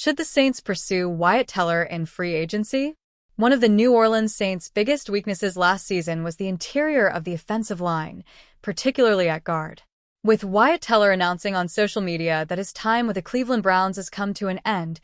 Should the Saints pursue Wyatt Teller in free agency? One of the New Orleans Saints' biggest weaknesses last season was the interior of the offensive line, particularly at guard. With Wyatt Teller announcing on social media that his time with the Cleveland Browns has come to an end,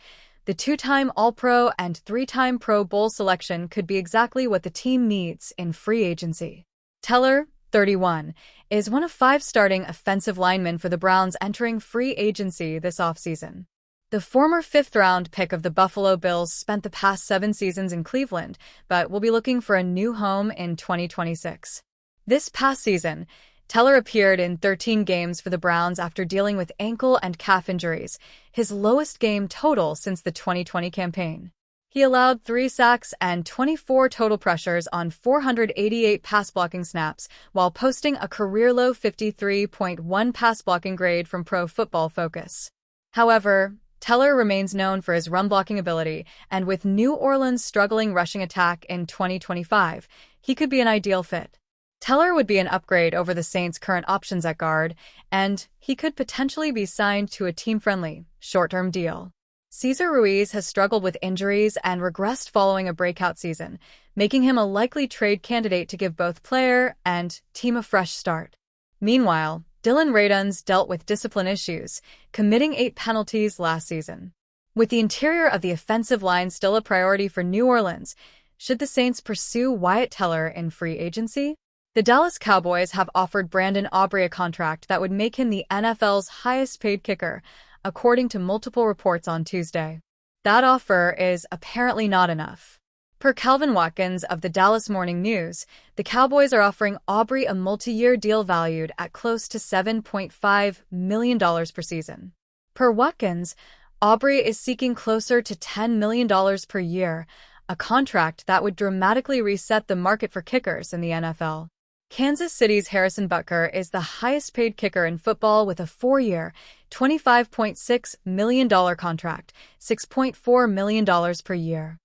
the two-time All-Pro and three-time Pro Bowl selection could be exactly what the team needs in free agency. Teller, 31, is one of 5 starting offensive linemen for the Browns entering free agency this offseason. The former 5th-round pick of the Buffalo Bills spent the past 7 seasons in Cleveland, but will be looking for a new home in 2026. This past season, Teller appeared in 13 games for the Browns after dealing with ankle and calf injuries, his lowest game total since the 2020 campaign. He allowed 3 sacks and 24 total pressures on 488 pass-blocking snaps, while posting a career-low 53.1 pass-blocking grade from Pro Football Focus. However, Teller remains known for his run-blocking ability, and with New Orleans' struggling rushing attack in 2025, he could be an ideal fit. Teller would be an upgrade over the Saints' current options at guard, and he could potentially be signed to a team-friendly, short-term deal. Cesar Ruiz has struggled with injuries and regressed following a breakout season, making him a likely trade candidate to give both player and team a fresh start. Meanwhile, Dillon Radunz dealt with discipline issues, committing 8 penalties last season. With the interior of the offensive line still a priority for New Orleans, should the Saints pursue Wyatt Teller in free agency? The Dallas Cowboys have offered Brandon Aubrey a contract that would make him the NFL's highest-paid kicker, according to multiple reports on Tuesday. That offer is apparently not enough. Per Calvin Watkins of the Dallas Morning News, the Cowboys are offering Aubrey a multi-year deal valued at close to $7.5 million per season. Per Watkins, Aubrey is seeking closer to $10 million per year, a contract that would dramatically reset the market for kickers in the NFL. Kansas City's Harrison Butker is the highest-paid kicker in football with a 4-year, $25.6 million contract, $6.4 million per year.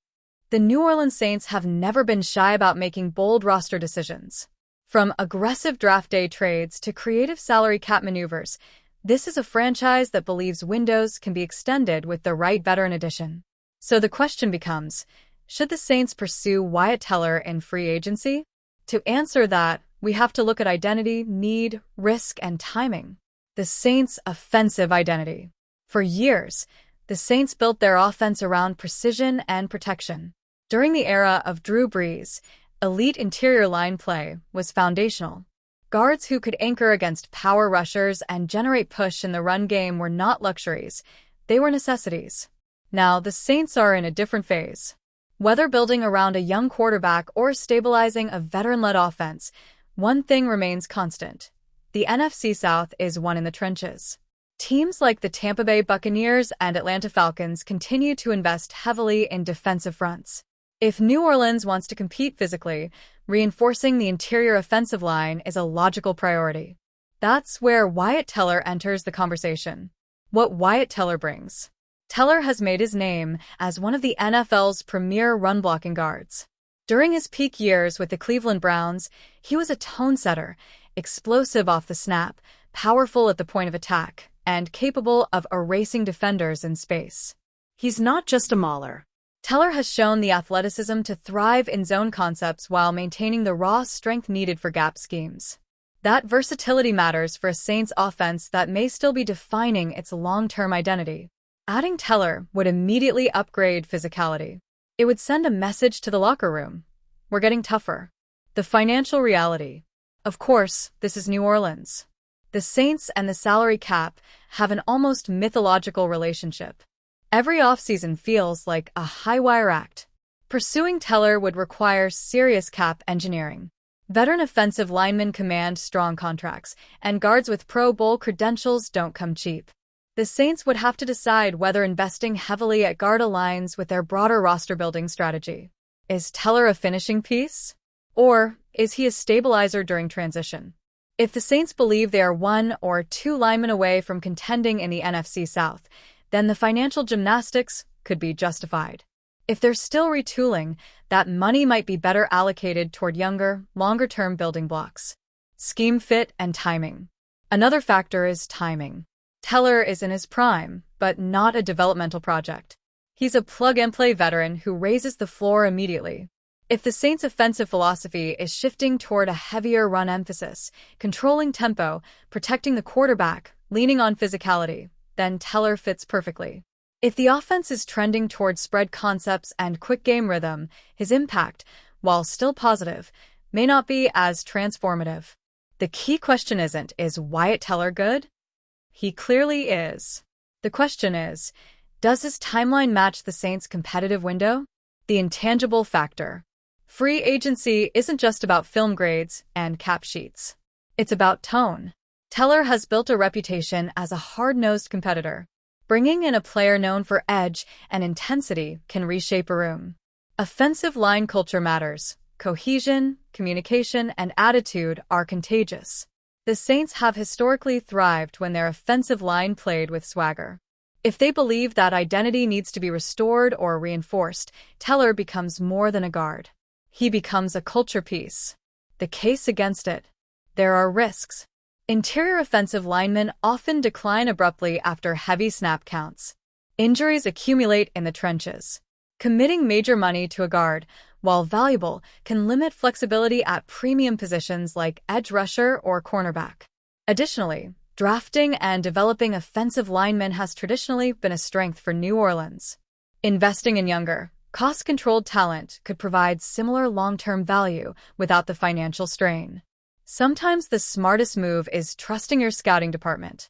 The New Orleans Saints have never been shy about making bold roster decisions. From aggressive draft day trades to creative salary cap maneuvers, this is a franchise that believes windows can be extended with the right veteran addition. So the question becomes, should the Saints pursue Wyatt Teller in free agency? To answer that, we have to look at identity, need, risk, and timing. The Saints' offensive identity. For years, the Saints built their offense around precision and protection. During the era of Drew Brees, elite interior line play was foundational. Guards who could anchor against power rushers and generate push in the run game were not luxuries, they were necessities. Now, the Saints are in a different phase. Whether building around a young quarterback or stabilizing a veteran-led offense, one thing remains constant. The NFC South is won in the trenches. Teams like the Tampa Bay Buccaneers and Atlanta Falcons continue to invest heavily in defensive fronts. If New Orleans wants to compete physically, reinforcing the interior offensive line is a logical priority. That's where Wyatt Teller enters the conversation. What Wyatt Teller brings. Teller has made his name as one of the NFL's premier run-blocking guards. During his peak years with the Cleveland Browns, he was a tone-setter, explosive off the snap, powerful at the point of attack, and capable of erasing defenders in space. He's not just a mauler. Teller has shown the athleticism to thrive in zone concepts while maintaining the raw strength needed for gap schemes. That versatility matters for a Saints offense that may still be defining its long-term identity. Adding Teller would immediately upgrade physicality. It would send a message to the locker room. We're getting tougher. The financial reality. Of course, this is New Orleans. The Saints and the salary cap have an almost mythological relationship. Every offseason feels like a high-wire act. Pursuing Teller would require serious cap engineering. Veteran offensive linemen command strong contracts, and guards with Pro Bowl credentials don't come cheap. The Saints would have to decide whether investing heavily at guard aligns with their broader roster-building strategy. Is Teller a finishing piece? Or is he a stabilizer during transition? If the Saints believe they are 1 or 2 linemen away from contending in the NFC South, then the financial gymnastics could be justified. If they're still retooling, that money might be better allocated toward younger, longer-term building blocks. Scheme fit and timing. Another factor is timing. Teller is in his prime, but not a developmental project. He's a plug-and-play veteran who raises the floor immediately. If the Saints' offensive philosophy is shifting toward a heavier run emphasis, controlling tempo, protecting the quarterback, leaning on physicality, then Teller fits perfectly. If the offense is trending toward spread concepts and quick game rhythm, his impact, while still positive, may not be as transformative. The key question isn't, is Wyatt Teller good? He clearly is. The question is, does his timeline match the Saints' competitive window? The intangible factor. Free agency isn't just about film grades and cap sheets. It's about tone. Teller has built a reputation as a hard-nosed competitor. Bringing in a player known for edge and intensity can reshape a room. Offensive line culture matters. Cohesion, communication, and attitude are contagious. The Saints have historically thrived when their offensive line played with swagger. If they believe that identity needs to be restored or reinforced, Teller becomes more than a guard. He becomes a culture piece. The case against it. There are risks. Interior offensive linemen often decline abruptly after heavy snap counts. Injuries accumulate in the trenches. Committing major money to a guard, while valuable, can limit flexibility at premium positions like edge rusher or cornerback. Additionally, drafting and developing offensive linemen has traditionally been a strength for New Orleans. Investing in younger, cost-controlled talent could provide similar long-term value without the financial strain. Sometimes the smartest move is trusting your scouting department.